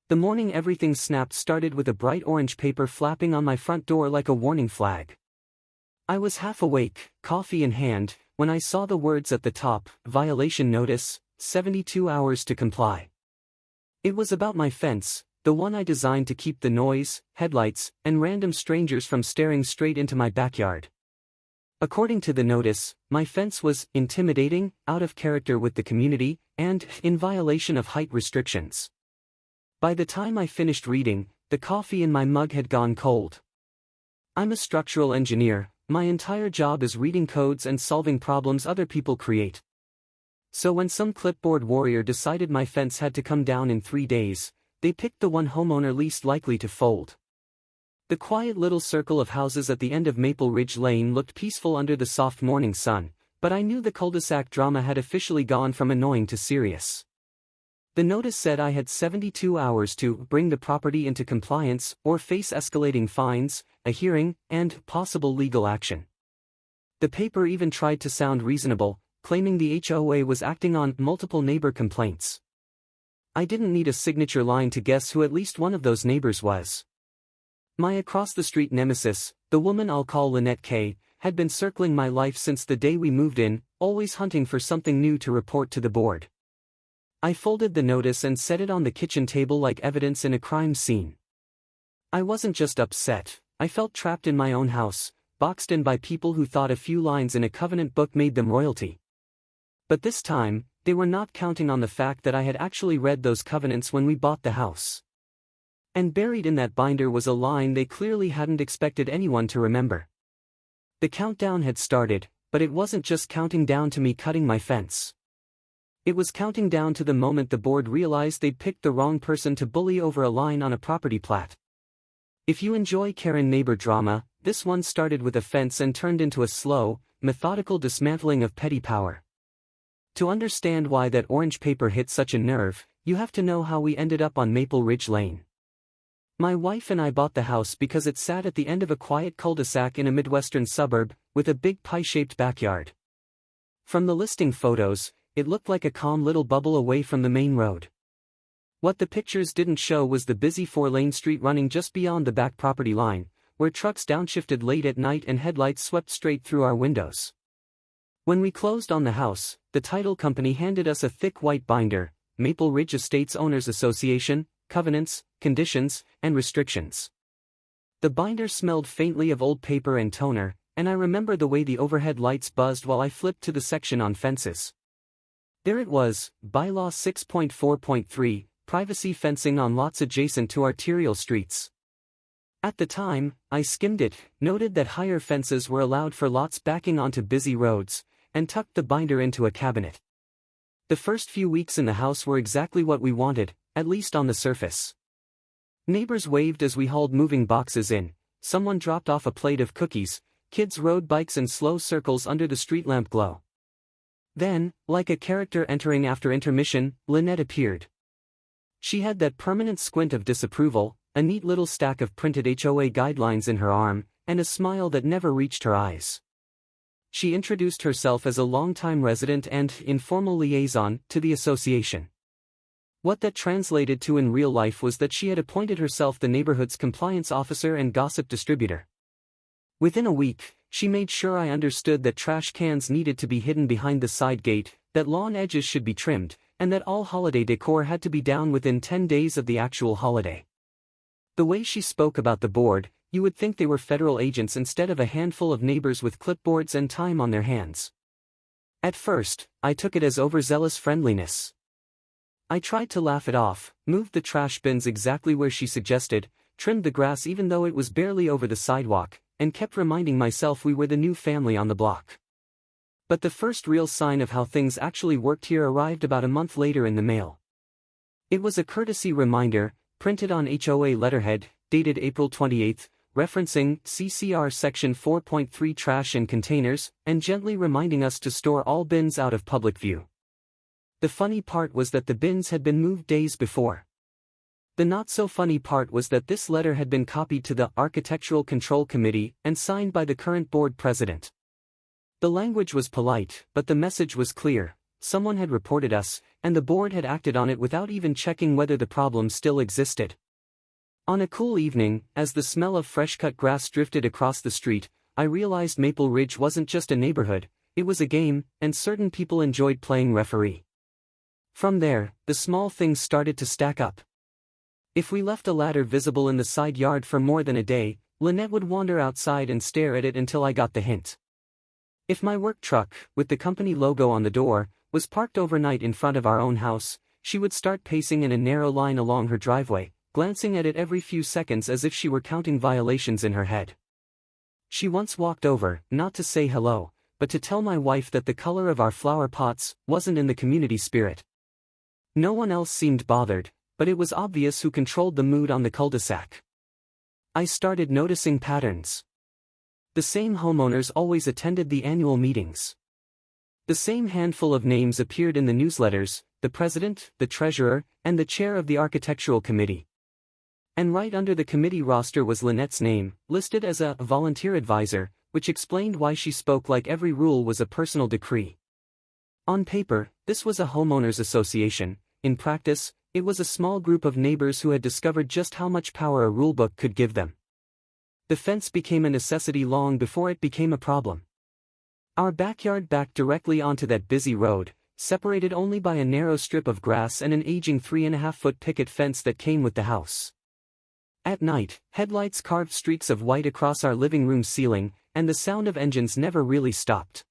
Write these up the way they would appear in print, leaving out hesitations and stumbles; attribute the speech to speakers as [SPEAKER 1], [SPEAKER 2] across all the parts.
[SPEAKER 1] The morning everything snapped started with a bright orange paper flapping on my front door like a warning flag. I was half awake, coffee in hand, when I saw the words at the top, violation notice, 72 hours to comply. It was about my fence, the one I designed to keep the noise, headlights, and random strangers from staring straight into my backyard. According to the notice, my fence was intimidating, out of character with the community, and in violation of height restrictions. By the time I finished reading, the coffee in my mug had gone cold. I'm a structural engineer. My entire job is reading codes and solving problems other people create. So when some clipboard warrior decided my fence had to come down in 3 days, they picked the one homeowner least likely to fold. The quiet little circle of houses at the end of Maple Ridge Lane looked peaceful under the soft morning sun, but I knew the Cul De Sac drama had officially gone from annoying to serious. The notice said I had 72 hours to bring the property into compliance or face escalating fines, a hearing, and possible legal action. The paper even tried to sound reasonable, claiming the HOA was acting on multiple neighbor complaints. I didn't need a signature line to guess who at least one of those neighbors was. My across-the-street nemesis, the woman I'll call Lynette K., had been circling my life since the day we moved in, always hunting for something new to report to the board. I folded the notice and set it on the kitchen table like evidence in a crime scene. I wasn't just upset, I felt trapped in my own house, boxed in by people who thought a few lines in a covenant book made them royalty. But this time, they were not counting on the fact that I had actually read those covenants when we bought the house. And buried in that binder was a line they clearly hadn't expected anyone to remember. The countdown had started, but it wasn't just counting down to me cutting my fence. It was counting down to the moment the board realized they'd picked the wrong person to bully over a line on a property plat. If you enjoy Karen neighbor drama, this one started with a fence and turned into a slow, methodical dismantling of petty power. To understand why that orange paper hit such a nerve, you have to know how we ended up on Maple Ridge Lane. My wife and I bought the house because it sat at the end of a quiet cul-de-sac in a Midwestern suburb, with a big pie-shaped backyard. From the listing photos, it looked like a calm little bubble away from the main road. What the pictures didn't show was the busy 4-lane street running just beyond the back property line, where trucks downshifted late at night and headlights swept straight through our windows. When we closed on the house, the title company handed us a thick white binder, Maple Ridge Estates Owners Association, Covenants, Conditions, and Restrictions. The binder smelled faintly of old paper and toner, and I remember the way the overhead lights buzzed while I flipped to the section on fences. There it was, Bylaw 6.4.3, privacy fencing on lots adjacent to arterial streets. At the time, I skimmed it, noted that higher fences were allowed for lots backing onto busy roads, and tucked the binder into a cabinet. The first few weeks in the house were exactly what we wanted, at least on the surface. Neighbors waved as we hauled moving boxes in, someone dropped off a plate of cookies, kids rode bikes in slow circles under the street lamp glow. Then, like a character entering after intermission, Lynette appeared. She had that permanent squint of disapproval, a neat little stack of printed HOA guidelines in her arm, and a smile that never reached her eyes. She introduced herself as a longtime resident and informal liaison to the association. What that translated to in real life was that she had appointed herself the neighborhood's compliance officer and gossip distributor. Within a week, she made sure I understood that trash cans needed to be hidden behind the side gate, that lawn edges should be trimmed, and that all holiday decor had to be down within 10 days of the actual holiday. The way she spoke about the board, you would think they were federal agents instead of a handful of neighbors with clipboards and time on their hands. At first, I took it as overzealous friendliness. I tried to laugh it off, moved the trash bins exactly where she suggested, trimmed the grass even though it was barely over the sidewalk, and kept reminding myself we were the new family on the block. But the first real sign of how things actually worked here arrived about a month later in the mail. It was a courtesy reminder, printed on HOA letterhead, dated April 28, referencing CCR Section 4.3 trash and containers, and gently reminding us to store all bins out of public view. The funny part was that the bins had been moved days before. The not-so-funny part was that this letter had been copied to the Architectural Control Committee and signed by the current board president. The language was polite, but the message was clear: someone had reported us, and the board had acted on it without even checking whether the problem still existed. On a cool evening, as the smell of fresh-cut grass drifted across the street, I realized Maple Ridge wasn't just a neighborhood, it was a game, and certain people enjoyed playing referee. From there, the small things started to stack up. If we left a ladder visible in the side yard for more than a day, Lynette would wander outside and stare at it until I got the hint. If my work truck, with the company logo on the door, was parked overnight in front of our own house, she would start pacing in a narrow line along her driveway, glancing at it every few seconds as if she were counting violations in her head. She once walked over, not to say hello, but to tell my wife that the color of our flower pots wasn't in the community spirit. No one else seemed bothered, but it was obvious who controlled the mood on the Cul De Sac. I started noticing patterns. The same homeowners always attended the annual meetings. The same handful of names appeared in the newsletters: the president, the treasurer, and the chair of the architectural committee. And right under the committee roster was Lynette's name, listed as a volunteer advisor, which explained why she spoke like every rule was a personal decree. On paper, this was a homeowners association. In practice, it was a small group of neighbors who had discovered just how much power a rulebook could give them. The fence became a necessity long before it became a problem. Our backyard backed directly onto that busy road, separated only by a narrow strip of grass and an aging 3.5-foot picket fence that came with the house. At night, headlights carved streaks of white across our living room ceiling, and the sound of engines never really stopped.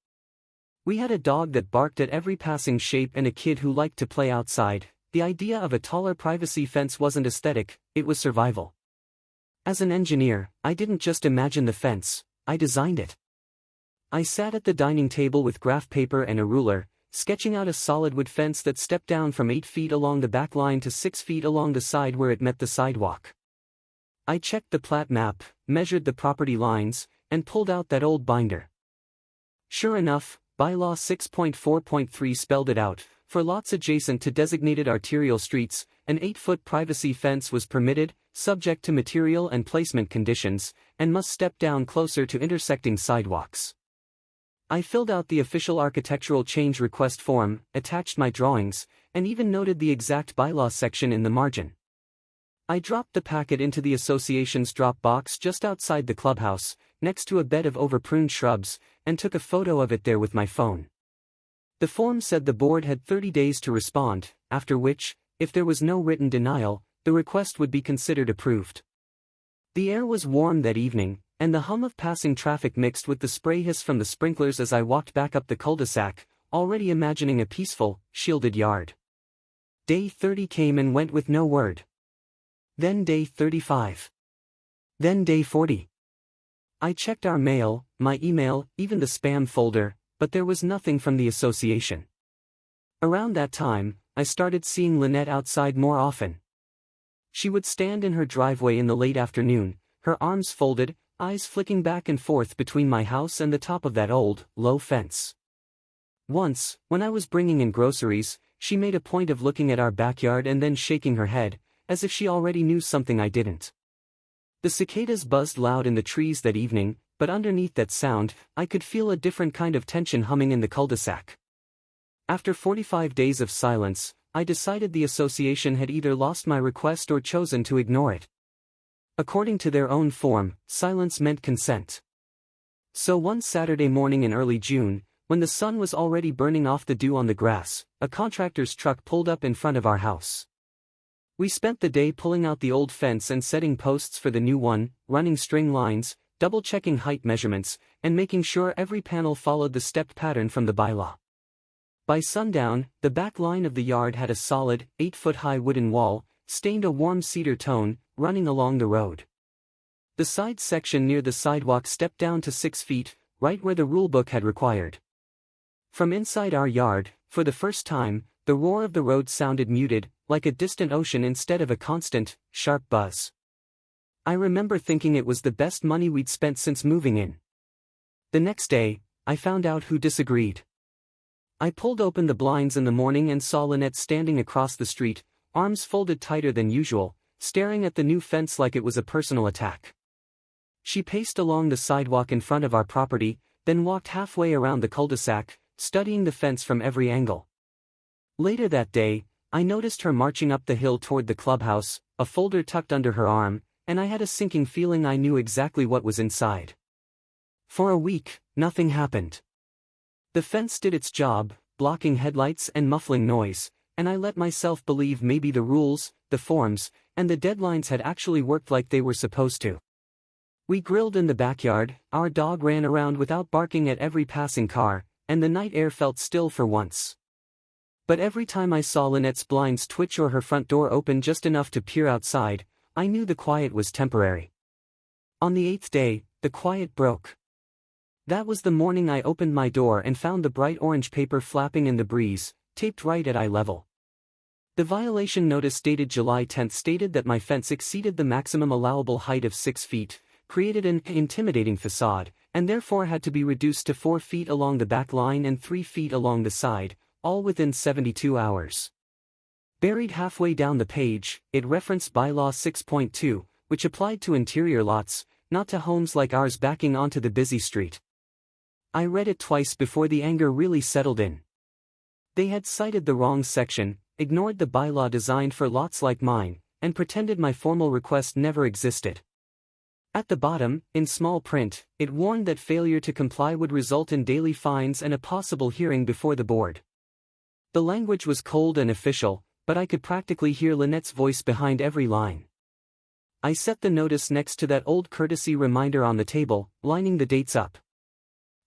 [SPEAKER 1] We had a dog that barked at every passing shape and a kid who liked to play outside. The idea of a taller privacy fence wasn't aesthetic, it was survival. As an engineer, I didn't just imagine the fence, I designed it. I sat at the dining table with graph paper and a ruler, sketching out a solid wood fence that stepped down from 8 feet along the back line to 6 feet along the side where it met the sidewalk. I checked the plat map, measured the property lines, and pulled out that old binder. Sure enough, bylaw 6.4.3 spelled it out: for lots adjacent to designated arterial streets, an 8-foot privacy fence was permitted, subject to material and placement conditions, and must step down closer to intersecting sidewalks. I filled out the official architectural change request form, attached my drawings, and even noted the exact bylaw section in the margin. I dropped the packet into the association's drop box just outside the clubhouse, next to a bed of overpruned shrubs, and took a photo of it there with my phone. The form said the board had 30 days to respond, after which, if there was no written denial, the request would be considered approved. The air was warm that evening, and the hum of passing traffic mixed with the spray hiss from the sprinklers as I walked back up the Cul De Sac, already imagining a peaceful, shielded yard. Day 30 came and went with no word. Then day 35. Then day 40. I checked our mail, my email, even the spam folder, but there was nothing from the association. Around that time, I started seeing Lynette outside more often. She would stand in her driveway in the late afternoon, her arms folded, eyes flicking back and forth between my house and the top of that old, low fence. Once, when I was bringing in groceries, she made a point of looking at our backyard and then shaking her head, as if she already knew something I didn't. The cicadas buzzed loud in the trees that evening, but underneath that sound, I could feel a different kind of tension humming in the Cul De Sac. After 45 days of silence, I decided the association had either lost my request or chosen to ignore it. According to their own form, silence meant consent. So one Saturday morning in early June, when the sun was already burning off the dew on the grass, a contractor's truck pulled up in front of our house. We spent the day pulling out the old fence and setting posts for the new one, running string lines, double-checking height measurements, and making sure every panel followed the stepped pattern from the bylaw. By sundown, the back line of the yard had a solid, 8-foot-high wooden wall, stained a warm cedar tone, running along the road. The side section near the sidewalk stepped down to 6 feet, right where the rulebook had required. From inside our yard, for the first time, the roar of the road sounded muted, like a distant ocean instead of a constant, sharp buzz. I remember thinking it was the best money we'd spent since moving in. The next day, I found out who disagreed. I pulled open the blinds in the morning and saw Lynette standing across the street, arms folded tighter than usual, staring at the new fence like it was a personal attack. She paced along the sidewalk in front of our property, then walked halfway around the cul-de-sac, studying the fence from every angle. Later that day, I noticed her marching up the hill toward the clubhouse, a folder tucked under her arm, and I had a sinking feeling I knew exactly what was inside. For a week, nothing happened. The fence did its job, blocking headlights and muffling noise, and I let myself believe maybe the rules, the forms, and the deadlines had actually worked like they were supposed to. We grilled in the backyard, our dog ran around without barking at every passing car, and the night air felt still for once. But every time I saw Lynette's blinds twitch or her front door open just enough to peer outside, I knew the quiet was temporary. On the 8th day, the quiet broke. That was the morning I opened my door and found the bright orange paper flapping in the breeze, taped right at eye level. The violation notice dated July 10 stated that my fence exceeded the maximum allowable height of 6 feet, created an intimidating facade, and therefore had to be reduced to 4 feet along the back line and 3 feet along the side, all within 72 hours. Buried halfway down the page, it referenced bylaw 6.2, which applied to interior lots, not to homes like ours backing onto the busy street. I read it twice before the anger really settled in. They had cited the wrong section, ignored the bylaw designed for lots like mine, and pretended my formal request never existed. At the bottom, in small print, it warned that failure to comply would result in daily fines and a possible hearing before the board. The language was cold and official, but I could practically hear Lynette's voice behind every line. I set the notice next to that old courtesy reminder on the table, lining the dates up.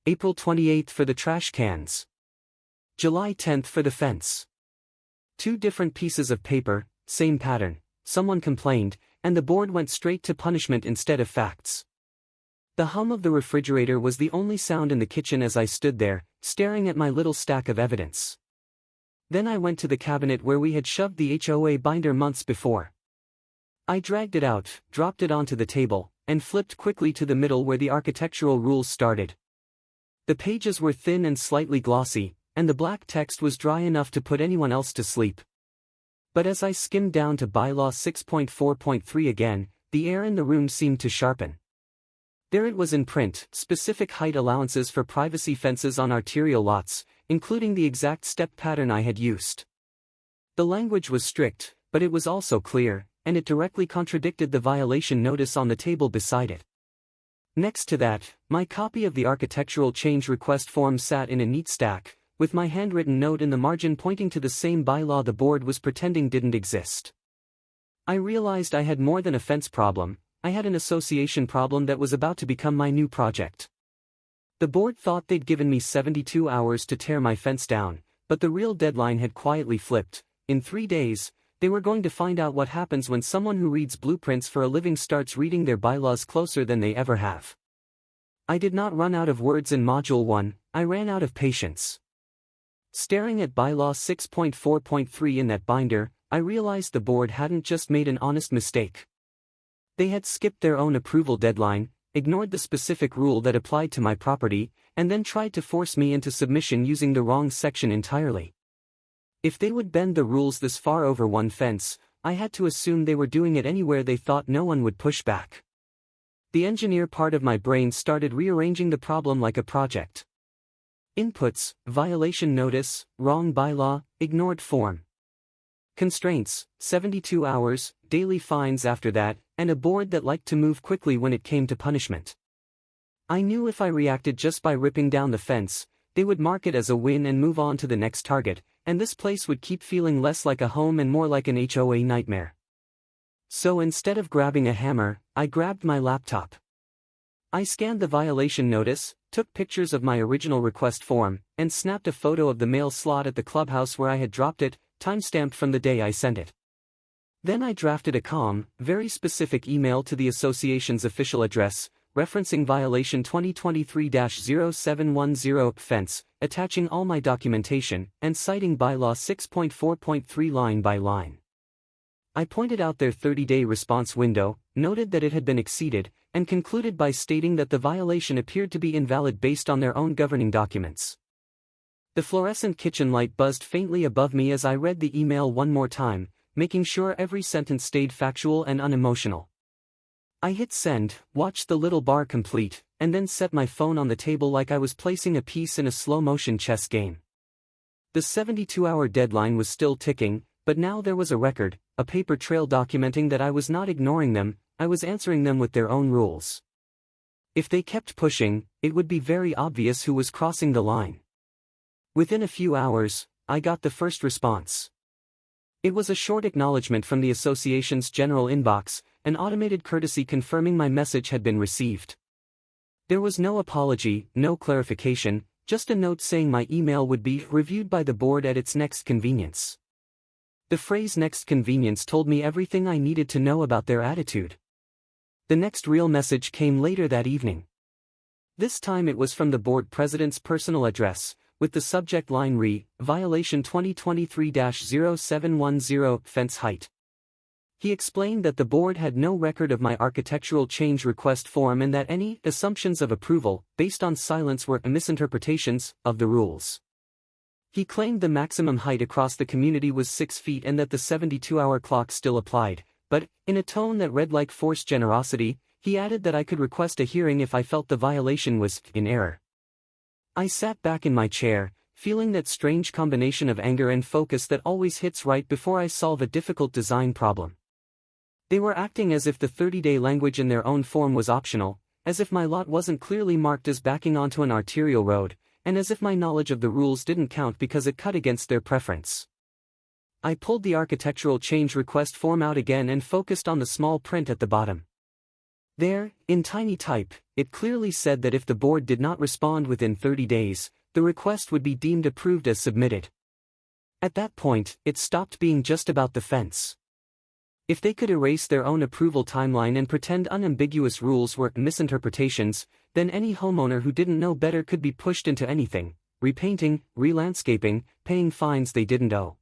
[SPEAKER 1] April 28 for the trash cans. July 10 for the fence. 2 different pieces of paper, same pattern, someone complained, and the board went straight to punishment instead of facts. The hum of the refrigerator was the only sound in the kitchen as I stood there, staring at my little stack of evidence. Then I went to the cabinet where we had shoved the HOA binder months before. I dragged it out, dropped it onto the table, and flipped quickly to the middle where the architectural rules started. The pages were thin and slightly glossy, and the black text was dry enough to put anyone else to sleep. But as I skimmed down to bylaw 6.4.3 again, the air in the room seemed to sharpen. There it was in print, specific height allowances for privacy fences on arterial lots, including the exact step pattern I had used. The language was strict, but it was also clear, and it directly contradicted the violation notice on the table beside it. Next to that, my copy of the architectural change request form sat in a neat stack, with my handwritten note in the margin pointing to the same bylaw the board was pretending didn't exist. I realized I had more than a fence problem, I had an association problem that was about to become my new project. The board thought they'd given me 72 hours to tear my fence down, but the real deadline had quietly flipped. In 3 days, they were going to find out what happens when someone who reads blueprints for a living starts reading their bylaws closer than they ever have. I did not run out of words in Module 1, I ran out of patience. Staring at bylaw 6.4.3 in that binder, I realized the board hadn't just made an honest mistake. They had skipped their own approval deadline, ignored the specific rule that applied to my property, and then tried to force me into submission using the wrong section entirely. If they would bend the rules this far over one fence, I had to assume they were doing it anywhere they thought no one would push back. The engineer part of my brain started rearranging the problem like a project. Inputs: violation notice, wrong bylaw, ignored form. Constraints: 72 hours, daily fines after that, and a board that liked to move quickly when it came to punishment. I knew if I reacted just by ripping down the fence, they would mark it as a win and move on to the next target, and this place would keep feeling less like a home and more like an HOA nightmare. So instead of grabbing a hammer, I grabbed my laptop. I scanned the violation notice, took pictures of my original request form, and snapped a photo of the mail slot at the clubhouse where I had dropped it, timestamped from the day I sent it. Then I drafted a calm, very specific email to the association's official address, referencing violation 2023-0710 fence, attaching all my documentation, and citing bylaw 6.4.3 line by line. I pointed out their 30-day response window, noted that it had been exceeded, and concluded by stating that the violation appeared to be invalid based on their own governing documents. The fluorescent kitchen light buzzed faintly above me as I read the email one more time, making sure every sentence stayed factual and unemotional. I hit send, watched the little bar complete, and then set my phone on the table like I was placing a piece in a slow-motion chess game. The 72-hour deadline was still ticking, but now there was a record, a paper trail documenting that I was not ignoring them, I was answering them with their own rules. If they kept pushing, it would be very obvious who was crossing the line. Within a few hours, I got the first response. It was a short acknowledgement from the association's general inbox, an automated courtesy confirming my message had been received. There was no apology, no clarification, just a note saying my email would be reviewed by the board at its next convenience. The phrase next convenience told me everything I needed to know about their attitude. The next real message came later that evening. This time it was from the board president's personal address, with the subject line violation 2023-0710, fence height. He explained that the board had no record of my architectural change request form and that any assumptions of approval, based on silence, were misinterpretations of the rules. He claimed the maximum height across the community was 6 feet and that the 72-hour clock still applied, but, in a tone that read like forced generosity, he added that I could request a hearing if I felt the violation was in error. I sat back in my chair, feeling that strange combination of anger and focus that always hits right before I solve a difficult design problem. They were acting as if the 30-day language in their own form was optional, as if my lot wasn't clearly marked as backing onto an arterial road, and as if my knowledge of the rules didn't count because it cut against their preference. I pulled the architectural change request form out again and focused on the small print at the bottom. There, in tiny type, it clearly said that if the board did not respond within 30 days, the request would be deemed approved as submitted. At that point, it stopped being just about the fence. If they could erase their own approval timeline and pretend unambiguous rules were misinterpretations, then any homeowner who didn't know better could be pushed into anything: repainting, re-landscaping, paying fines they didn't owe.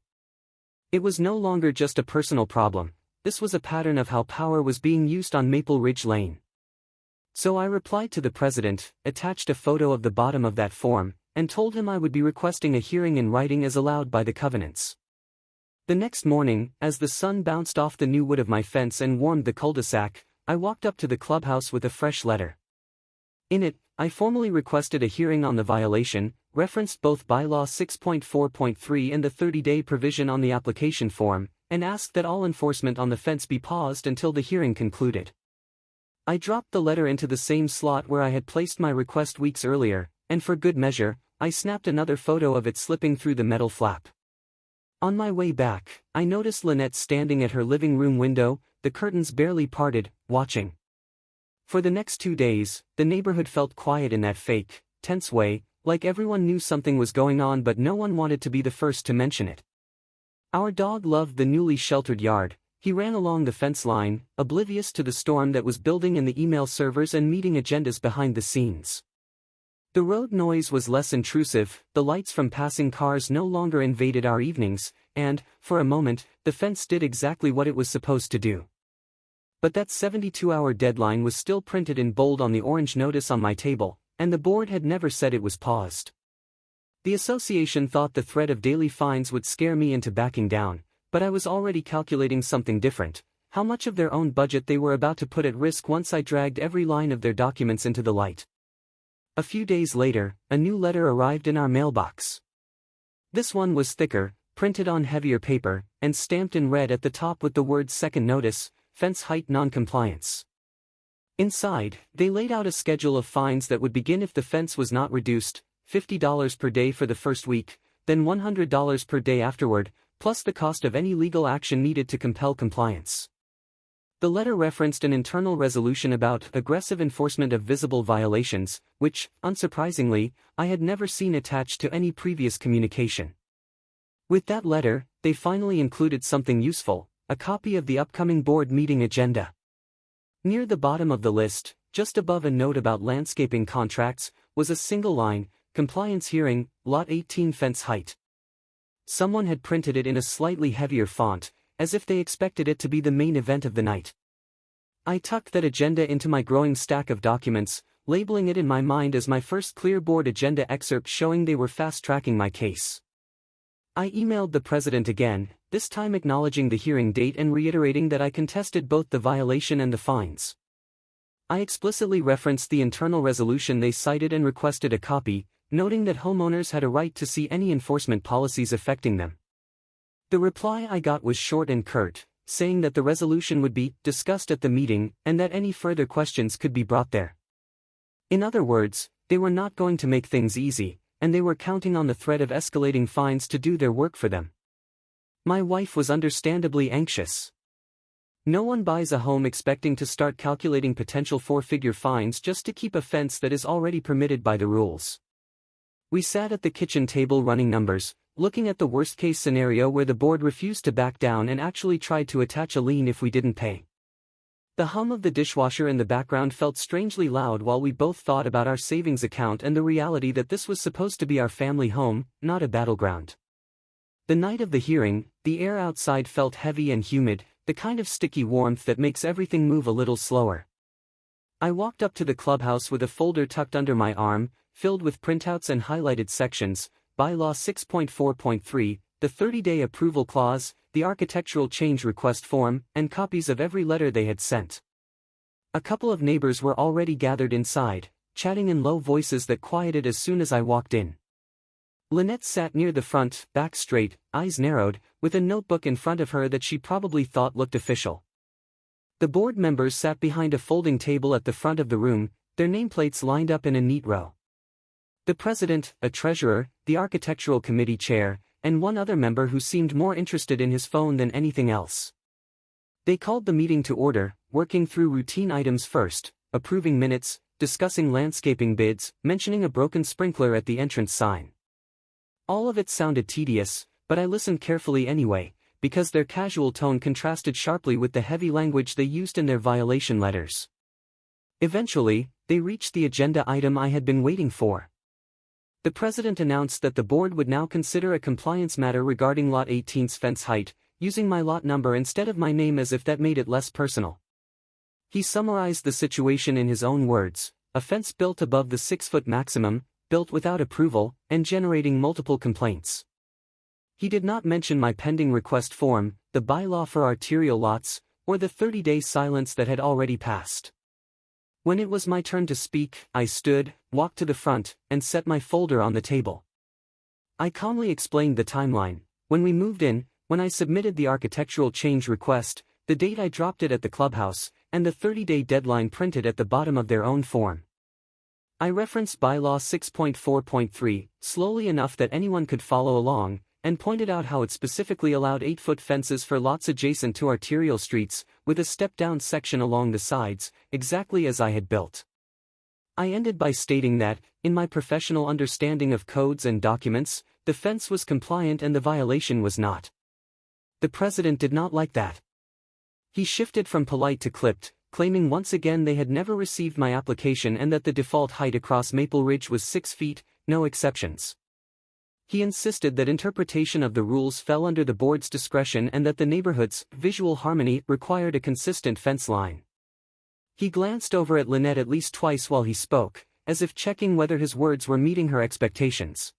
[SPEAKER 1] It was no longer just a personal problem, this was a pattern of how power was being used on Maple Ridge Lane. So I replied to the president, attached a photo of the bottom of that form, and told him I would be requesting a hearing in writing as allowed by the covenants. The next morning, as the sun bounced off the new wood of my fence and warmed the Cul De Sac, I walked up to the clubhouse with a fresh letter. In it, I formally requested a hearing on the violation, referenced both bylaw 6.4.3 and the 30-day provision on the application form, and asked that all enforcement on the fence be paused until the hearing concluded. I dropped the letter into the same slot where I had placed my request weeks earlier, and for good measure, I snapped another photo of it slipping through the metal flap. On my way back, I noticed Lynette standing at her living room window, the curtains barely parted, watching. For the next 2 days, the neighborhood felt quiet in that fake, tense way, like everyone knew something was going on but no one wanted to be the first to mention it. Our dog loved the newly sheltered yard. He ran along the fence line, oblivious to the storm that was building in the email servers and meeting agendas behind the scenes. The road noise was less intrusive, the lights from passing cars no longer invaded our evenings, and, for a moment, the fence did exactly what it was supposed to do. But that 72-hour deadline was still printed in bold on the orange notice on my table, and the board had never said it was paused. The association thought the threat of daily fines would scare me into backing down, but I was already calculating something different: how much of their own budget they were about to put at risk once I dragged every line of their documents into the light. A few days later, a new letter arrived in our mailbox. This one was thicker, printed on heavier paper, and stamped in red at the top with the words "Second Notice, Fence Height Non-Compliance." Inside, they laid out a schedule of fines that would begin if the fence was not reduced: $50 per day for the first week, then $100 per day afterward, plus the cost of any legal action needed to compel compliance. The letter referenced an internal resolution about aggressive enforcement of visible violations, which, unsurprisingly, I had never seen attached to any previous communication. With that letter, they finally included something useful: a copy of the upcoming board meeting agenda. Near the bottom of the list, just above a note about landscaping contracts, was a single line: compliance hearing, Lot 18 fence height. Someone had printed it in a slightly heavier font, as if they expected it to be the main event of the night. I tucked that agenda into my growing stack of documents, labeling it in my mind as my first clear board agenda excerpt showing they were fast-tracking my case. I emailed the president again, this time acknowledging the hearing date and reiterating that I contested both the violation and the fines. I explicitly referenced the internal resolution they cited and requested a copy, noting that homeowners had a right to see any enforcement policies affecting them. The reply I got was short and curt, saying that the resolution would be discussed at the meeting and that any further questions could be brought there. In other words, they were not going to make things easy, and they were counting on the threat of escalating fines to do their work for them. My wife was understandably anxious. No one buys a home expecting to start calculating potential four-figure fines just to keep a fence that is already permitted by the rules. We sat at the kitchen table running numbers, looking at the worst-case scenario where the board refused to back down and actually tried to attach a lien if we didn't pay. The hum of the dishwasher in the background felt strangely loud while we both thought about our savings account and the reality that this was supposed to be our family home, not a battleground. The night of the hearing, the air outside felt heavy and humid, the kind of sticky warmth that makes everything move a little slower. I walked up to the clubhouse with a folder tucked under my arm, filled with printouts and highlighted sections, bylaw 6.4.3, the 30-day approval clause, the architectural change request form, and copies of every letter they had sent. A couple of neighbors were already gathered inside, chatting in low voices that quieted as soon as I walked in. Lynette sat near the front, back straight, eyes narrowed, with a notebook in front of her that she probably thought looked official. The board members sat behind a folding table at the front of the room, their nameplates lined up in a neat row. The president, a treasurer, the architectural committee chair, and one other member who seemed more interested in his phone than anything else. They called the meeting to order, working through routine items first, approving minutes, discussing landscaping bids, mentioning a broken sprinkler at the entrance sign. All of it sounded tedious, but I listened carefully anyway, because their casual tone contrasted sharply with the heavy language they used in their violation letters. Eventually, they reached the agenda item I had been waiting for. The president announced that the board would now consider a compliance matter regarding Lot 18's fence height, using my lot number instead of my name as if that made it less personal. He summarized the situation in his own words: a fence built above the 6-foot maximum, built without approval, and generating multiple complaints. He did not mention my pending request form, the bylaw for arterial lots, or the 30-day silence that had already passed. When it was my turn to speak, I stood, walked to the front, and set my folder on the table. I calmly explained the timeline: when we moved in, when I submitted the architectural change request, the date I dropped it at the clubhouse, and the 30-day deadline printed at the bottom of their own form. I referenced bylaw 6.4.3, slowly enough that anyone could follow along, and pointed out how it specifically allowed 8-foot fences for lots adjacent to arterial streets, with a step-down section along the sides, exactly as I had built. I ended by stating that, in my professional understanding of codes and documents, the fence was compliant and the violation was not. The president did not like that. He shifted from polite to clipped, claiming once again they had never received my application and that the default height across Maple Ridge was 6 feet, no exceptions. He insisted that interpretation of the rules fell under the board's discretion and that the neighborhood's visual harmony required a consistent fence line. He glanced over at Lynette at least twice while he spoke, as if checking whether his words were meeting her expectations.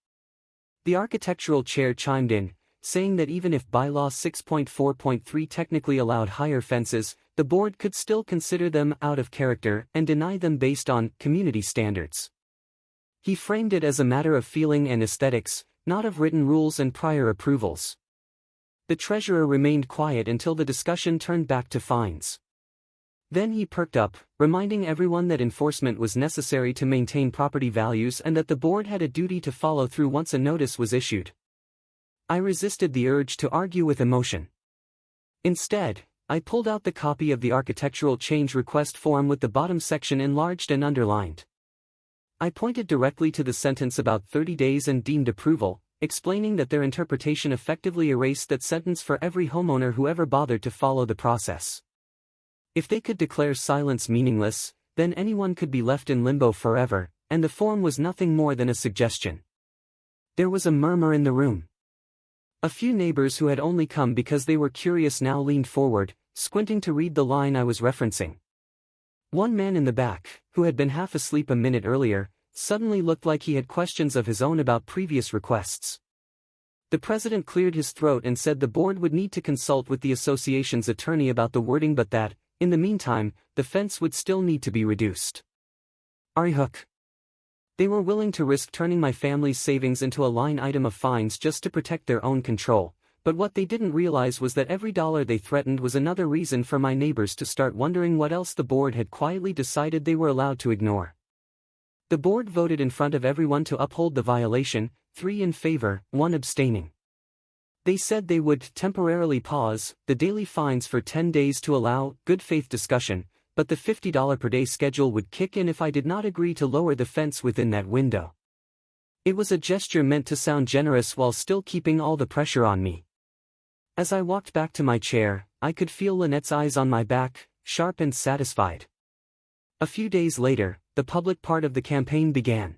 [SPEAKER 1] The architectural chair chimed in, saying that even if bylaw 6.4.3 technically allowed higher fences, the board could still consider them out of character and deny them based on community standards. He framed it as a matter of feeling and aesthetics, not of written rules and prior approvals. The treasurer remained quiet until the discussion turned back to fines. Then he perked up, reminding everyone that enforcement was necessary to maintain property values and that the board had a duty to follow through once a notice was issued. I resisted the urge to argue with emotion. Instead, I pulled out the copy of the architectural change request form with the bottom section enlarged and underlined. I pointed directly to the sentence about 30 days and deemed approval, explaining that their interpretation effectively erased that sentence for every homeowner who ever bothered to follow the process. If they could declare silence meaningless, then anyone could be left in limbo forever, and the form was nothing more than a suggestion. There was a murmur in the room. A few neighbors who had only come because they were curious now leaned forward, squinting to read the line I was referencing. One man in the back, who had been half asleep a minute earlier, suddenly looked like he had questions of his own about previous requests. The president cleared his throat and said the board would need to consult with the association's attorney about the wording but that, in the meantime, the fence would still need to be reduced. Hook. They were willing to risk turning my family's savings into a line item of fines just to protect their own control, but what they didn't realize was that every dollar they threatened was another reason for my neighbors to start wondering what else the board had quietly decided they were allowed to ignore. The board voted in front of everyone to uphold the violation, 3 in favor, 1 abstaining. They said they would temporarily pause the daily fines for 10 days to allow good faith discussion, but the $50 per day schedule would kick in if I did not agree to lower the fence within that window. It was a gesture meant to sound generous while still keeping all the pressure on me. As I walked back to my chair, I could feel Lynette's eyes on my back, sharp and satisfied. A few days later, the public part of the campaign began.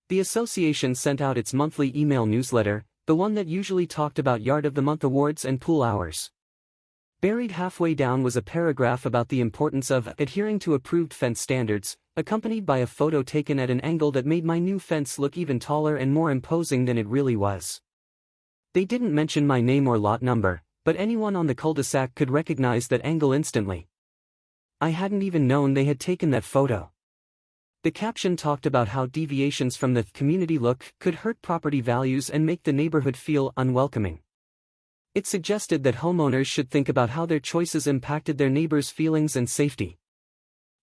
[SPEAKER 1] The association sent out its monthly email newsletter, the one that usually talked about Yard of the Month awards and pool hours. Buried halfway down was a paragraph about the importance of adhering to approved fence standards, accompanied by a photo taken at an angle that made my new fence look even taller and more imposing than it really was. They didn't mention my name or lot number, but anyone on the Cul De Sac could recognize that angle instantly. I hadn't even known they had taken that photo. The caption talked about how deviations from the community look could hurt property values and make the neighborhood feel unwelcoming. It suggested that homeowners should think about how their choices impacted their neighbors' feelings and safety.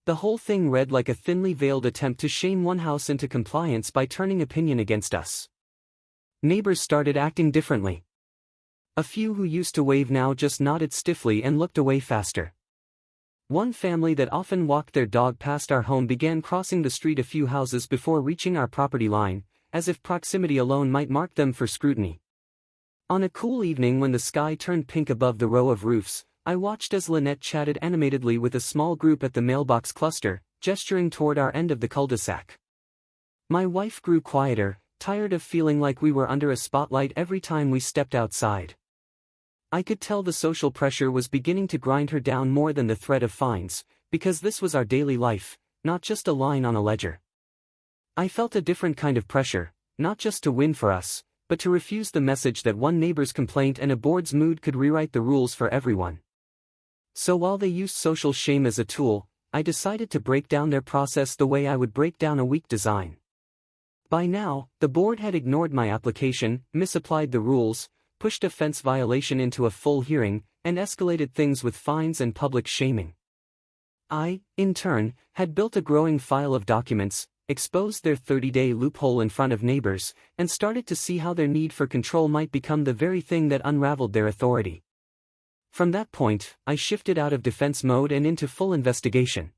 [SPEAKER 1] The whole thing read like a thinly veiled attempt to shame one house into compliance by turning opinion against us. Neighbors started acting differently. A few who used to wave now just nodded stiffly and looked away faster. One family that often walked their dog past our home began crossing the street a few houses before reaching our property line, as if proximity alone might mark them for scrutiny. On a cool evening when the sky turned pink above the row of roofs, I watched as Lynette chatted animatedly with a small group at the mailbox cluster, gesturing toward our end of the cul-de-sac. My wife grew quieter, tired of feeling like we were under a spotlight every time we stepped outside. I could tell the social pressure was beginning to grind her down more than the threat of fines, because this was our daily life, not just a line on a ledger. I felt a different kind of pressure, not just to win for us, but to refuse the message that one neighbor's complaint and a board's mood could rewrite the rules for everyone. So while they used social shame as a tool, I decided to break down their process the way I would break down a weak design. By now, the board had ignored my application, misapplied the rules, pushed a fence violation into a full hearing, and escalated things with fines and public shaming. I, in turn, had built a growing file of documents, exposed their 30-day loophole in front of neighbors, and started to see how their need for control might become the very thing that unraveled their authority. From that point, I shifted out of defense mode and into full investigation.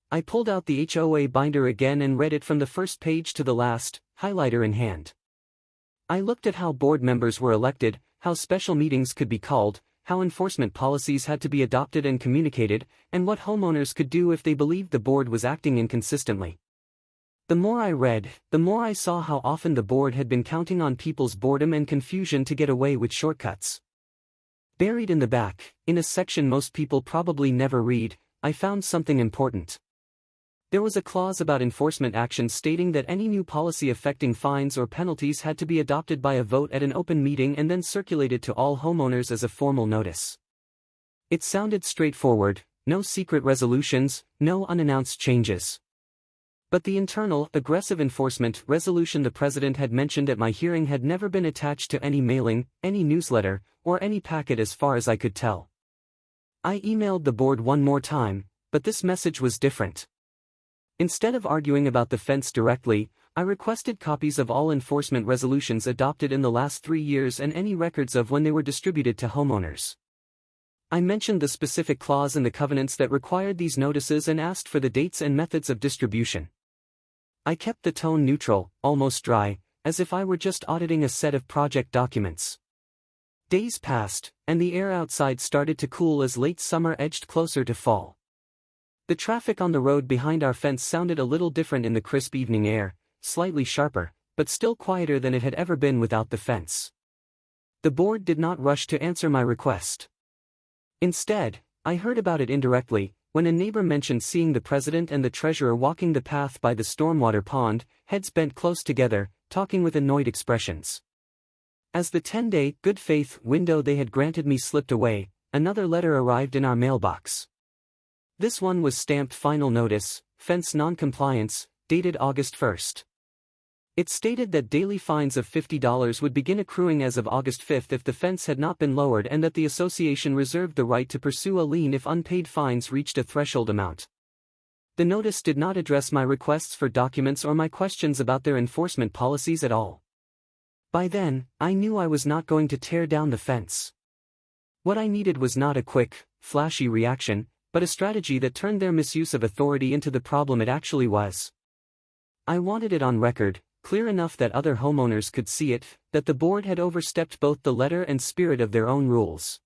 [SPEAKER 1] I pulled out the HOA binder again and read it from the first page to the last, highlighter in hand. I looked at how board members were elected, how special meetings could be called, how enforcement policies had to be adopted and communicated, and what homeowners could do if they believed the board was acting inconsistently. The more I read, the more I saw how often the board had been counting on people's boredom and confusion to get away with shortcuts. Buried in the back, in a section most people probably never read, I found something important. There was a clause about enforcement action stating that any new policy affecting fines or penalties had to be adopted by a vote at an open meeting and then circulated to all homeowners as a formal notice. It sounded straightforward, no secret resolutions, no unannounced changes. But the internal, aggressive enforcement resolution the president had mentioned at my hearing had never been attached to any mailing, any newsletter, or any packet as far as I could tell. I emailed the board one more time, but this message was different. Instead of arguing about the fence directly, I requested copies of all enforcement resolutions adopted in the last 3 years and any records of when they were distributed to homeowners. I mentioned the specific clause in the covenants that required these notices and asked for the dates and methods of distribution. I kept the tone neutral, almost dry, as if I were just auditing a set of project documents. Days passed, and the air outside started to cool as late summer edged closer to fall. The traffic on the road behind our fence sounded a little different in the crisp evening air, slightly sharper, but still quieter than it had ever been without the fence. The board did not rush to answer my request. Instead, I heard about it indirectly, when a neighbor mentioned seeing the president and the treasurer walking the path by the stormwater pond, heads bent close together, talking with annoyed expressions. As the 10-day good faith window they had granted me slipped away, another letter arrived in our mailbox. This one was stamped final notice, fence non-compliance, dated August 1st. It stated that daily fines of $50 would begin accruing as of August 5th if the fence had not been lowered, and that the association reserved the right to pursue a lien if unpaid fines reached a threshold amount. The notice did not address my requests for documents or my questions about their enforcement policies at all. By then, I knew I was not going to tear down the fence. What I needed was not a quick, flashy reaction, but a strategy that turned their misuse of authority into the problem it actually was. I wanted it on record, clear enough that other homeowners could see it, that the board had overstepped both the letter and spirit of their own rules.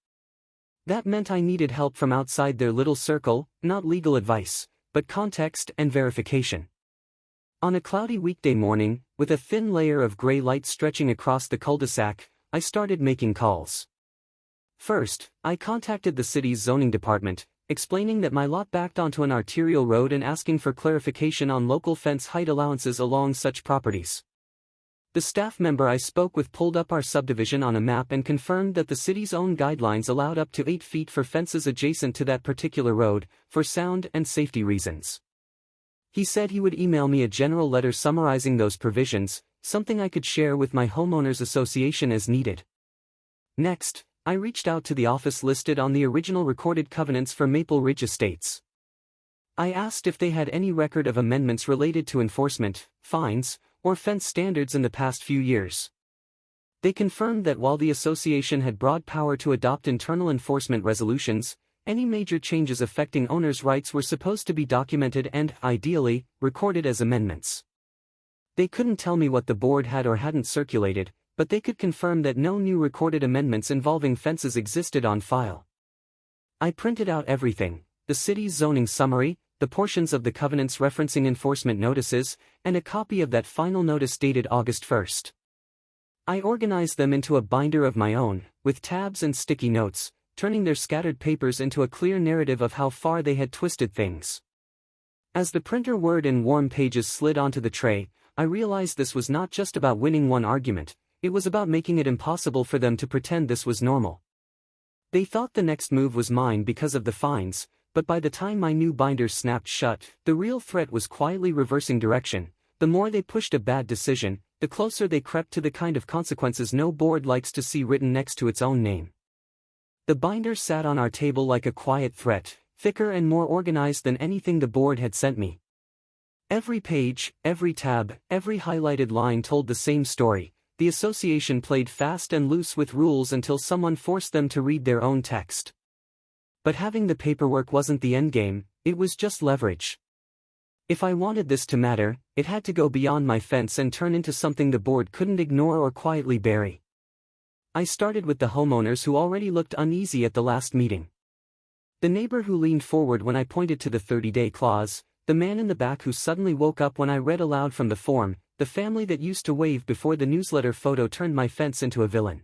[SPEAKER 1] That meant I needed help from outside their little circle, not legal advice, but context and verification. On a cloudy weekday morning, with a thin layer of gray light stretching across the Cul De Sac, I started making calls. First, I contacted the city's zoning department, explaining that my lot backed onto an arterial road and asking for clarification on local fence height allowances along such properties. The staff member I spoke with pulled up our subdivision on a map and confirmed that the city's own guidelines allowed up to 8 feet for fences adjacent to that particular road, for sound and safety reasons. He said he would email me a general letter summarizing those provisions, something I could share with my homeowners association as needed. Next, I reached out to the office listed on the original recorded covenants for Maple Ridge Estates. I asked if they had any record of amendments related to enforcement, fines, or fence standards in the past few years. They confirmed that while the association had broad power to adopt internal enforcement resolutions, any major changes affecting owners' rights were supposed to be documented and, ideally, recorded as amendments. They couldn't tell me what the board had or hadn't circulated, but they could confirm that no new recorded amendments involving fences existed on file. I printed out everything: the city's zoning summary, the portions of the covenants referencing enforcement notices, and a copy of that final notice dated August 1st. I organized them into a binder of my own, with tabs and sticky notes, turning their scattered papers into a clear narrative of how far they had twisted things. As the printer word in warm pages slid onto the tray, I realized this was not just about winning one argument. It was about making it impossible for them to pretend this was normal. They thought the next move was mine because of the fines, but by the time my new binders snapped shut, the real threat was quietly reversing direction. The more they pushed a bad decision, the closer they crept to the kind of consequences no board likes to see written next to its own name. The binder sat on our table like a quiet threat, thicker and more organized than anything the board had sent me. Every page, every tab, every highlighted line told the same story. The association played fast and loose with rules until someone forced them to read their own text. But having the paperwork wasn't the endgame, it was just leverage. If I wanted this to matter, it had to go beyond my fence and turn into something the board couldn't ignore or quietly bury. I started with the homeowners who already looked uneasy at the last meeting. The neighbor who leaned forward when I pointed to the 30-day clause, the man in the back who suddenly woke up when I read aloud from the form, the family that used to wave before the newsletter photo turned my fence into a villain.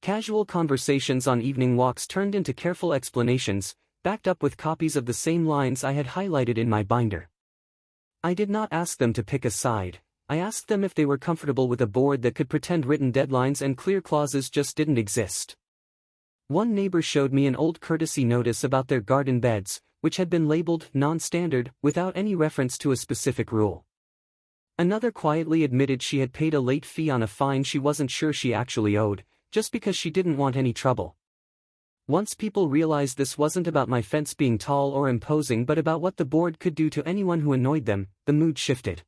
[SPEAKER 1] Casual conversations on evening walks turned into careful explanations, backed up with copies of the same lines I had highlighted in my binder. I did not ask them to pick a side. I asked them if they were comfortable with a board that could pretend written deadlines and clear clauses just didn't exist. One neighbor showed me an old courtesy notice about their garden beds, which had been labeled non-standard, without any reference to a specific rule. Another quietly admitted she had paid a late fee on a fine she wasn't sure she actually owed, just because she didn't want any trouble. Once people realized this wasn't about my fence being tall or imposing but about what the board could do to anyone who annoyed them, the mood shifted.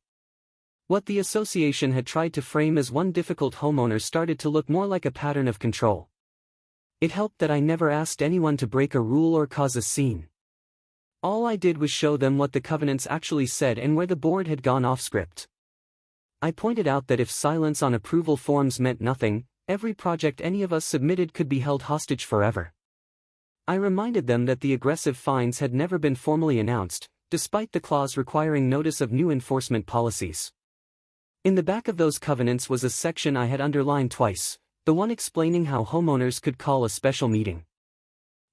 [SPEAKER 1] What the association had tried to frame as one difficult homeowner started to look more like a pattern of control. It helped that I never asked anyone to break a rule or cause a scene. All I did was show them what the covenants actually said and where the board had gone off script. I pointed out that if silence on approval forms meant nothing, every project any of us submitted could be held hostage forever. I reminded them that the aggressive fines had never been formally announced, despite the clause requiring notice of new enforcement policies. In the back of those covenants was a section I had underlined twice, the one explaining how homeowners could call a special meeting.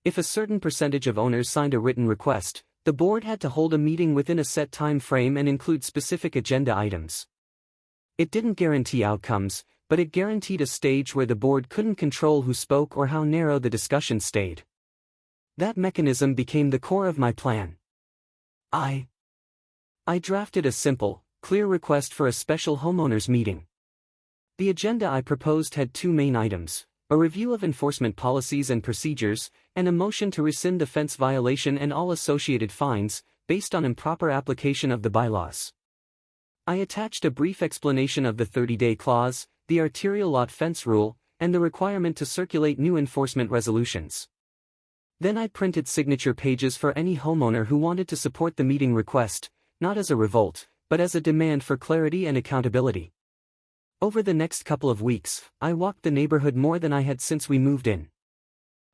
[SPEAKER 1] If a certain percentage of owners signed a written request, the board had to hold a meeting within a set time frame and include specific agenda items. It didn't guarantee outcomes, but it guaranteed a stage where the board couldn't control who spoke or how narrow the discussion stayed. That mechanism became the core of my plan. I I drafted a simple, clear request for a special homeowners meeting. The agenda I proposed had two main items: a review of enforcement policies and procedures, and a motion to rescind the fence violation and all associated fines, based on improper application of the bylaws. I attached a brief explanation of the 30-day clause, the arterial lot fence rule, and the requirement to circulate new enforcement resolutions. Then I printed signature pages for any homeowner who wanted to support the meeting request, not as a revolt, but as a demand for clarity and accountability. Over the next couple of weeks, I walked the neighborhood more than I had since we moved in.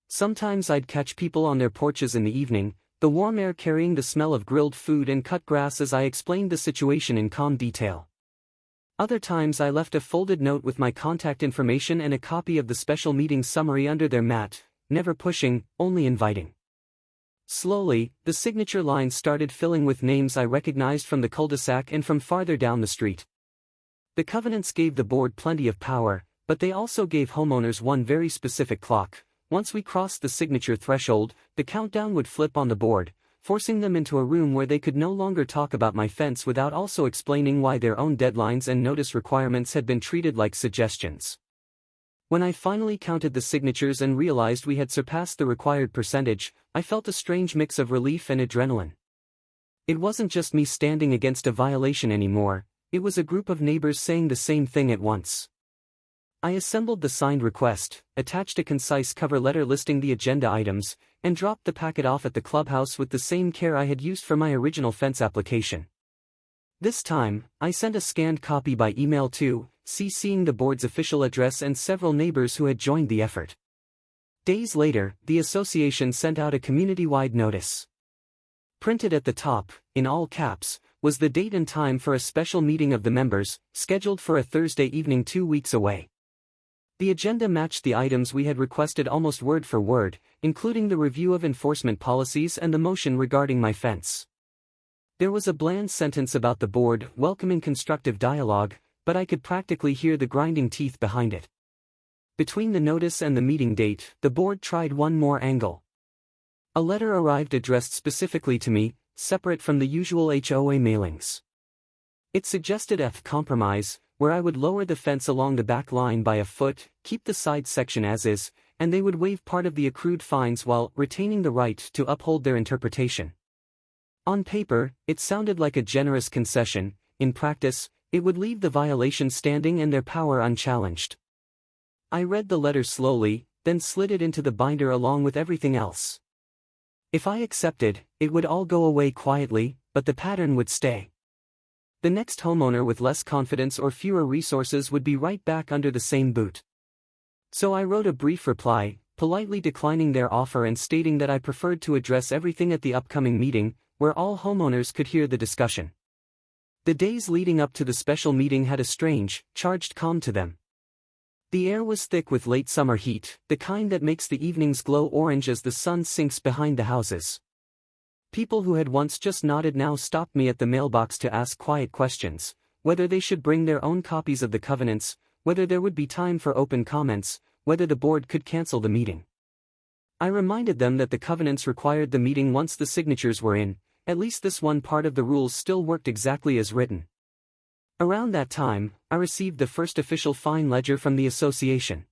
[SPEAKER 1] Sometimes I'd catch people on their porches in the evening, the warm air carrying the smell of grilled food and cut grass as I explained the situation in calm detail. Other times I left a folded note with my contact information and a copy of the special meeting summary under their mat, never pushing, only inviting. Slowly, the signature lines started filling with names I recognized from the Cul De Sac and from farther down the street. The covenants gave the board plenty of power, but they also gave homeowners one very specific clock. Once we crossed the signature threshold, the countdown would flip on the board, forcing them into a room where they could no longer talk about my fence without also explaining why their own deadlines and notice requirements had been treated like suggestions. When I finally counted the signatures and realized we had surpassed the required percentage, I felt a strange mix of relief and adrenaline. It wasn't just me standing against a violation anymore, it was a group of neighbors saying the same thing at once. I assembled the signed request, attached a concise cover letter listing the agenda items, and dropped the packet off at the clubhouse with the same care I had used for my original fence application. This time, I sent a scanned copy by email too, CCing the board's official address and several neighbors who had joined the effort. Days later, the association sent out a community-wide notice. Printed at the top, in all caps, was the date and time for a special meeting of the members, scheduled for a Thursday evening 2 weeks away. The agenda matched the items we had requested almost word for word, including the review of enforcement policies and the motion regarding my fence. There was a bland sentence about the board welcoming constructive dialogue, but I could practically hear the grinding teeth behind it. Between the notice and the meeting date, the board tried one more angle. A letter arrived addressed specifically to me, separate from the usual HOA mailings. It suggested a compromise, where I would lower the fence along the back line by a foot, keep the side section as is, and they would waive part of the accrued fines while retaining the right to uphold their interpretation. On paper, it sounded like a generous concession. In practice, it would leave the violation standing and their power unchallenged. I read the letter slowly, then slid it into the binder along with everything else. If I accepted, it would all go away quietly, but the pattern would stay. The next homeowner with less confidence or fewer resources would be right back under the same boot. So I wrote a brief reply, politely declining their offer and stating that I preferred to address everything at the upcoming meeting, where all homeowners could hear the discussion. The days leading up to the special meeting had a strange, charged calm to them. The air was thick with late summer heat, the kind that makes the evenings glow orange as the sun sinks behind the houses. People who had once just nodded now stopped me at the mailbox to ask quiet questions, whether they should bring their own copies of the covenants, whether there would be time for open comments, whether the board could cancel the meeting. I reminded them that the covenants required the meeting once the signatures were in. At least this one part of the rules still worked exactly as written. Around that time, I received the first official fine ledger from the association.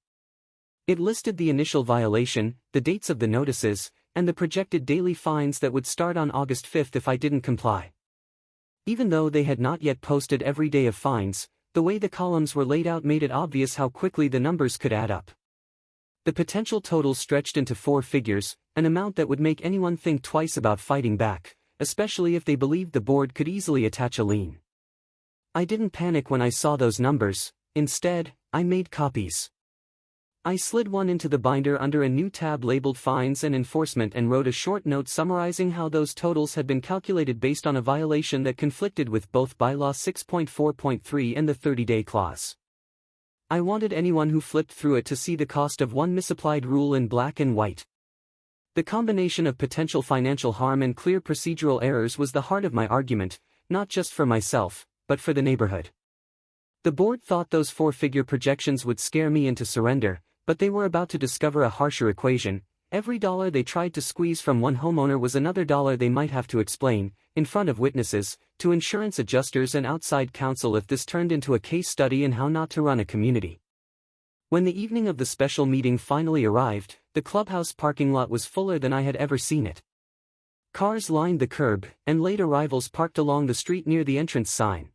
[SPEAKER 1] It listed the initial violation, the dates of the notices, and the projected daily fines that would start on August 5th if I didn't comply. Even though they had not yet posted every day of fines, the way the columns were laid out made it obvious how quickly the numbers could add up. The potential total stretched into 4 figures, an amount that would make anyone think twice about fighting back, especially if they believed the board could easily attach a lien. I didn't panic when I saw those numbers. Instead, I made copies. I slid one into the binder under a new tab labeled Fines and Enforcement and wrote a short note summarizing how those totals had been calculated based on a violation that conflicted with both bylaw 6.4.3 and the 30-day clause. I wanted anyone who flipped through it to see the cost of one misapplied rule in black and white. The combination of potential financial harm and clear procedural errors was the heart of my argument, not just for myself, but for the neighborhood. The board thought those 4-figure projections would scare me into surrender, but they were about to discover a harsher equation. Every dollar they tried to squeeze from one homeowner was another dollar they might have to explain, in front of witnesses, to insurance adjusters and outside counsel if this turned into a case study in how not to run a community. When the evening of the special meeting finally arrived, the clubhouse parking lot was fuller than I had ever seen it. Cars lined the curb, and late arrivals parked along the street near the entrance sign.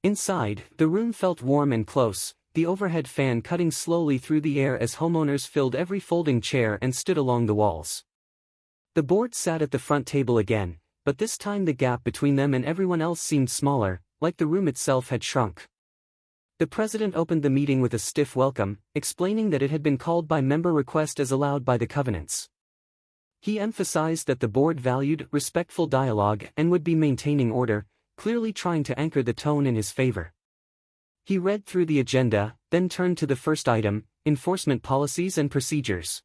[SPEAKER 1] Inside, the room felt warm and close, the overhead fan cutting slowly through the air as homeowners filled every folding chair and stood along the walls. The board sat at the front table again, but this time the gap between them and everyone else seemed smaller, like the room itself had shrunk. The president opened the meeting with a stiff welcome, explaining that it had been called by member request as allowed by the covenants. He emphasized that the board valued respectful dialogue and would be maintaining order, clearly trying to anchor the tone in his favor. He read through the agenda, then turned to the first item, enforcement policies and procedures.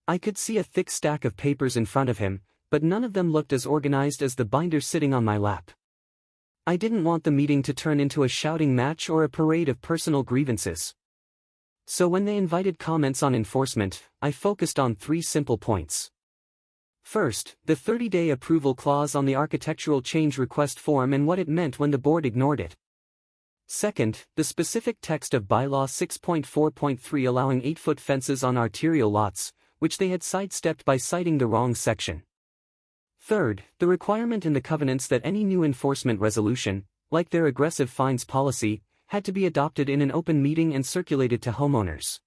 [SPEAKER 1] I could see a thick stack of papers in front of him, but none of them looked as organized as the binder sitting on my lap. I didn't want the meeting to turn into a shouting match or a parade of personal grievances. So when they invited comments on enforcement, I focused on 3 simple points. First, the 30-day approval clause on the architectural change request form and what it meant when the board ignored it. Second, the specific text of bylaw 6.4.3 allowing 8-foot fences on arterial lots, which they had sidestepped by citing the wrong section. Third, the requirement in the covenants that any new enforcement resolution, like their aggressive fines policy, had to be adopted in an open meeting and circulated to homeowners.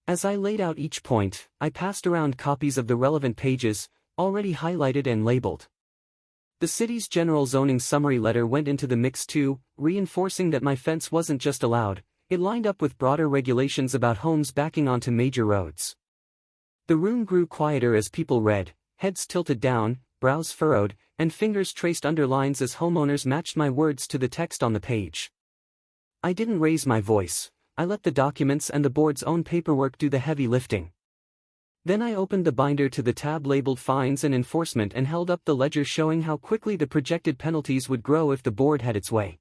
[SPEAKER 1] As I laid out each point, I passed around copies of the relevant pages, already highlighted and labeled. The city's general zoning summary letter went into the mix too, reinforcing that my fence wasn't just allowed, it lined up with broader regulations about homes backing onto major roads. The room grew quieter as people read, heads tilted down, brows furrowed, and fingers traced underlines as homeowners matched my words to the text on the page. I didn't raise my voice. I let the documents and the board's own paperwork do the heavy lifting. Then I opened the binder to the tab labeled Fines and Enforcement and held up the ledger showing how quickly the projected penalties would grow if the board had its way.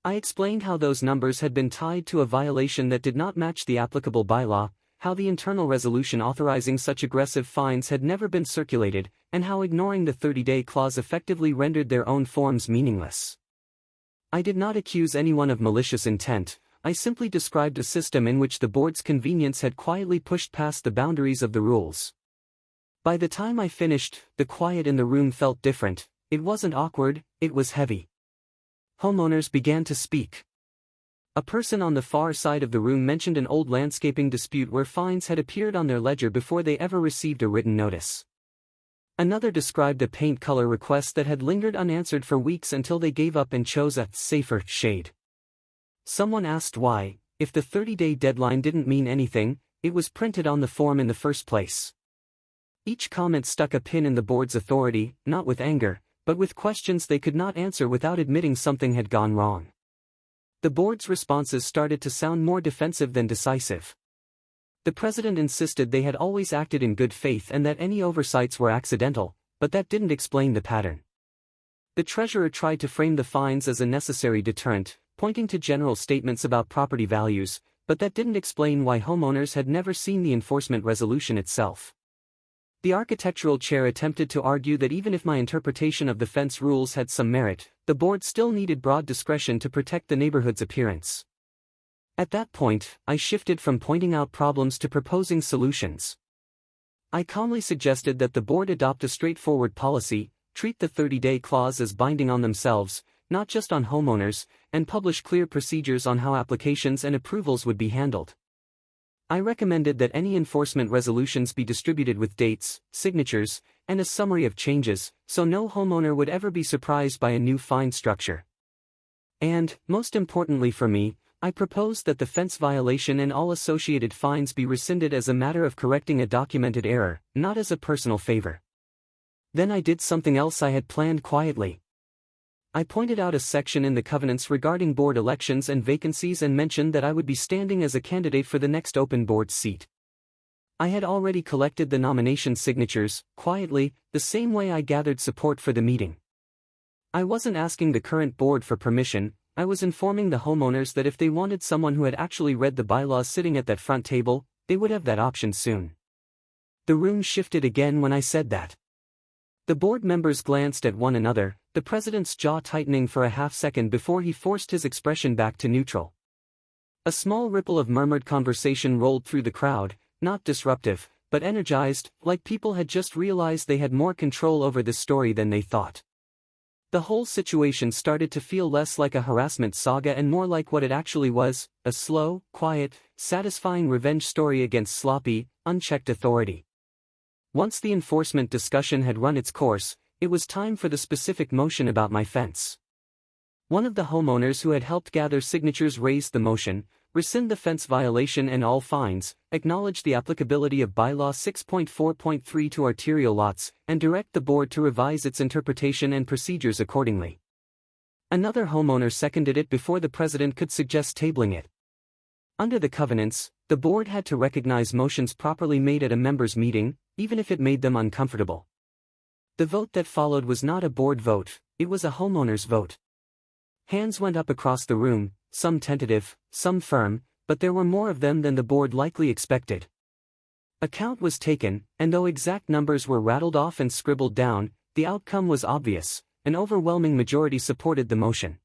[SPEAKER 1] I explained how those numbers had been tied to a violation that did not match the applicable bylaw, how the internal resolution authorizing such aggressive fines had never been circulated, and how ignoring the 30-day clause effectively rendered their own forms meaningless. I did not accuse anyone of malicious intent. I simply described a system in which the board's convenience had quietly pushed past the boundaries of the rules. By the time I finished, the quiet in the room felt different. It wasn't awkward, it was heavy. Homeowners began to speak. A person on the far side of the room mentioned an old landscaping dispute where fines had appeared on their ledger before they ever received a written notice. Another described a paint color request that had lingered unanswered for weeks until they gave up and chose a safer shade. Someone asked why, if the 30-day deadline didn't mean anything, it was printed on the form in the first place. Each comment stuck a pin in the board's authority, not with anger, but with questions they could not answer without admitting something had gone wrong. The board's responses started to sound more defensive than decisive. The president insisted they had always acted in good faith and that any oversights were accidental, but that didn't explain the pattern. The treasurer tried to frame the fines as a necessary deterrent, pointing to general statements about property values, but that didn't explain why homeowners had never seen the enforcement resolution itself. The architectural chair attempted to argue that even if my interpretation of the fence rules had some merit, the board still needed broad discretion to protect the neighborhood's appearance. At that point, I shifted from pointing out problems to proposing solutions. I calmly suggested that the board adopt a straightforward policy, treat the 30-day clause as binding on themselves, not just on homeowners, and publish clear procedures on how applications and approvals would be handled. I recommended that any enforcement resolutions be distributed with dates, signatures, and a summary of changes, so no homeowner would ever be surprised by a new fine structure. And, most importantly for me, I proposed that the fence violation and all associated fines be rescinded as a matter of correcting a documented error, not as a personal favor. Then I did something else I had planned quietly. I pointed out a section in the covenants regarding board elections and vacancies and mentioned that I would be standing as a candidate for the next open board seat. I had already collected the nomination signatures, quietly, the same way I gathered support for the meeting. I wasn't asking the current board for permission, I was informing the homeowners that if they wanted someone who had actually read the bylaws sitting at that front table, they would have that option soon. The room shifted again when I said that. The board members glanced at one another, the president's jaw tightening for a half-second before he forced his expression back to neutral. A small ripple of murmured conversation rolled through the crowd, not disruptive, but energized, like people had just realized they had more control over this story than they thought. The whole situation started to feel less like a harassment saga and more like what it actually was, a slow, quiet, satisfying revenge story against sloppy, unchecked authority. Once the enforcement discussion had run its course, it was time for the specific motion about my fence. One of the homeowners who had helped gather signatures raised the motion: rescind the fence violation and all fines, acknowledge the applicability of bylaw 6.4.3 to arterial lots, and direct the board to revise its interpretation and procedures accordingly. Another homeowner seconded it before the president could suggest tabling it. Under the covenants, the board had to recognize motions properly made at a members' meeting, even if it made them uncomfortable. The vote that followed was not a board vote, it was a homeowner's vote. Hands went up across the room, some tentative, some firm, but there were more of them than the board likely expected. A count was taken, and though exact numbers were rattled off and scribbled down, the outcome was obvious: an overwhelming majority supported the motion.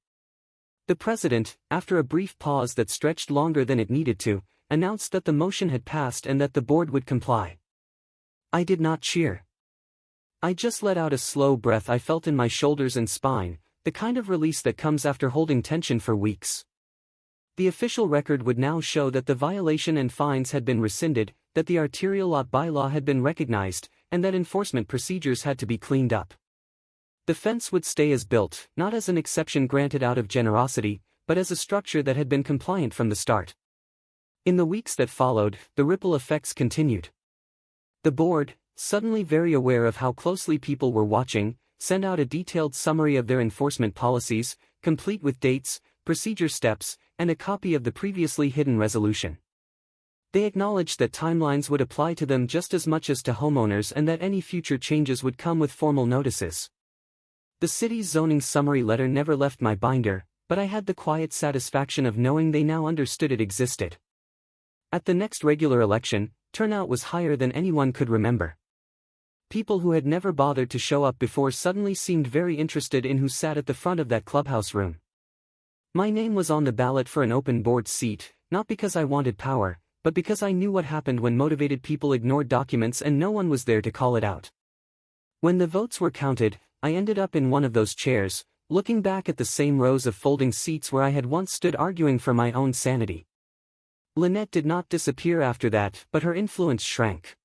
[SPEAKER 1] The president, after a brief pause that stretched longer than it needed to, announced that the motion had passed and that the board would comply. I did not cheer. I just let out a slow breath I felt in my shoulders and spine, the kind of release that comes after holding tension for weeks. The official record would now show that the violation and fines had been rescinded, that the arterial lot bylaw had been recognized, and that enforcement procedures had to be cleaned up. The fence would stay as built, not as an exception granted out of generosity, but as a structure that had been compliant from the start. In the weeks that followed, the ripple effects continued. The board, suddenly very aware of how closely people were watching, sent out a detailed summary of their enforcement policies, complete with dates, procedure steps, and a copy of the previously hidden resolution. They acknowledged that timelines would apply to them just as much as to homeowners and that any future changes would come with formal notices. The city's zoning summary letter never left my binder, but I had the quiet satisfaction of knowing they now understood it existed. At the next regular election, turnout was higher than anyone could remember. People who had never bothered to show up before suddenly seemed very interested in who sat at the front of that clubhouse room. My name was on the ballot for an open board seat, not because I wanted power, but because I knew what happened when motivated people ignored documents and no one was there to call it out. When the votes were counted, I ended up in one of those chairs, looking back at the same rows of folding seats where I had once stood arguing for my own sanity. Lynette did not disappear after that, but her influence shrank.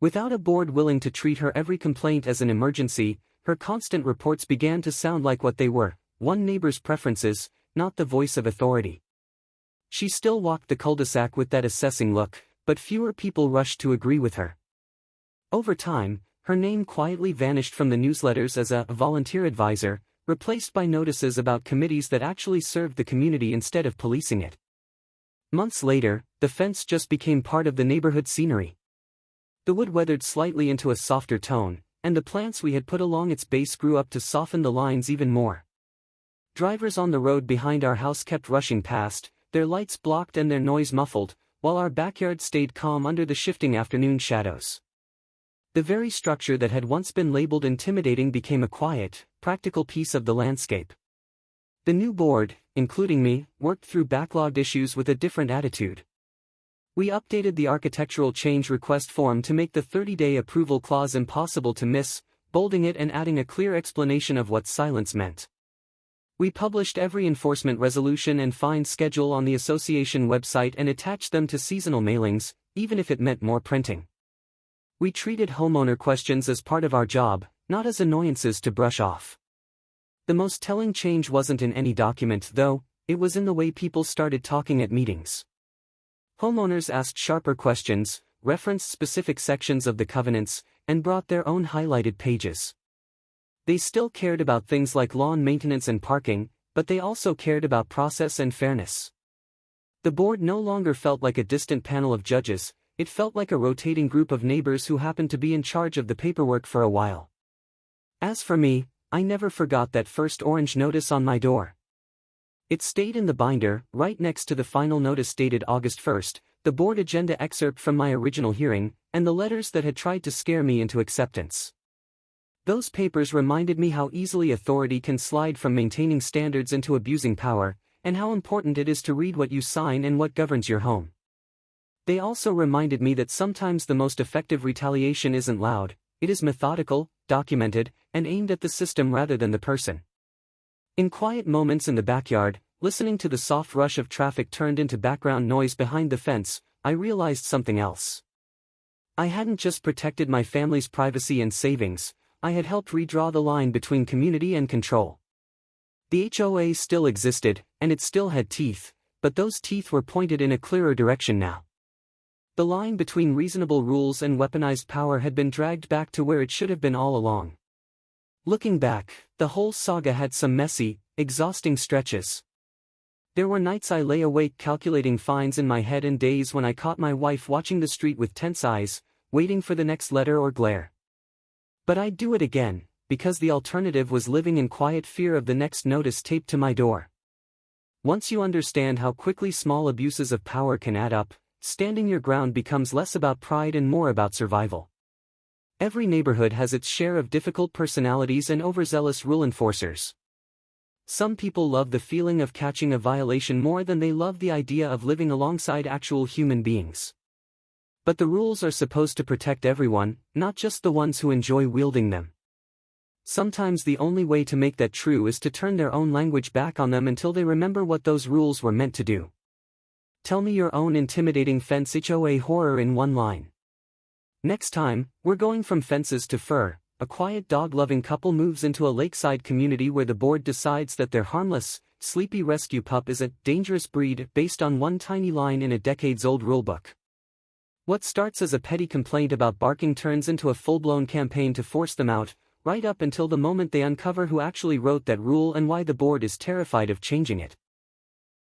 [SPEAKER 1] Without a board willing to treat her every complaint as an emergency, her constant reports began to sound like what they were: one neighbor's preferences, not the voice of authority. She still walked the Cul De Sac with that assessing look, but fewer people rushed to agree with her. Over time, her name quietly vanished from the newsletters as a volunteer advisor, replaced by notices about committees that actually served the community instead of policing it. Months later, the fence just became part of the neighborhood scenery. The wood weathered slightly into a softer tone, and the plants we had put along its base grew up to soften the lines even more. Drivers on the road behind our house kept rushing past, their lights blocked and their noise muffled, while our backyard stayed calm under the shifting afternoon shadows. The very structure that had once been labeled intimidating became a quiet, practical piece of the landscape. The new board, including me, worked through backlogged issues with a different attitude. We updated the architectural change request form to make the 30-day approval clause impossible to miss, bolding it and adding a clear explanation of what silence meant. We published every enforcement resolution and fine schedule on the association website and attached them to seasonal mailings, even if it meant more printing. We treated homeowner questions as part of our job, not as annoyances to brush off. The most telling change wasn't in any document, though, it was in the way people started talking at meetings. Homeowners asked sharper questions, referenced specific sections of the covenants, and brought their own highlighted pages. They still cared about things like lawn maintenance and parking, but they also cared about process and fairness. The board no longer felt like a distant panel of judges, it felt like a rotating group of neighbors who happened to be in charge of the paperwork for a while. As for me, I never forgot that first orange notice on my door. It stayed in the binder, right next to the final notice dated August 1st, the board agenda excerpt from my original hearing, and the letters that had tried to scare me into acceptance. Those papers reminded me how easily authority can slide from maintaining standards into abusing power, and how important it is to read what you sign and what governs your home. They also reminded me that sometimes the most effective retaliation isn't loud, it is methodical, documented, and aimed at the system rather than the person. In quiet moments in the backyard, listening to the soft rush of traffic turned into background noise behind the fence, I realized something else. I hadn't just protected my family's privacy and savings, I had helped redraw the line between community and control. The HOA still existed, and it still had teeth, but those teeth were pointed in a clearer direction now. The line between reasonable rules and weaponized power had been dragged back to where it should have been all along. Looking back, the whole saga had some messy, exhausting stretches. There were nights I lay awake calculating fines in my head and days when I caught my wife watching the street with tense eyes, waiting for the next letter or glare. But I'd do it again, because the alternative was living in quiet fear of the next notice taped to my door. Once you understand how quickly small abuses of power can add up, standing your ground becomes less about pride and more about survival. Every neighborhood has its share of difficult personalities and overzealous rule enforcers. Some people love the feeling of catching a violation more than they love the idea of living alongside actual human beings. But the rules are supposed to protect everyone, not just the ones who enjoy wielding them. Sometimes the only way to make that true is to turn their own language back on them until they remember what those rules were meant to do. Tell me your own intimidating fence HOA horror in one line. Next time, we're going from fences to fur. A quiet dog-loving couple moves into a lakeside community where the board decides that their harmless, sleepy rescue pup is a dangerous breed based on one tiny line in a decades-old rulebook. What starts as a petty complaint about barking turns into a full-blown campaign to force them out, right up until the moment they uncover who actually wrote that rule and why the board is terrified of changing it.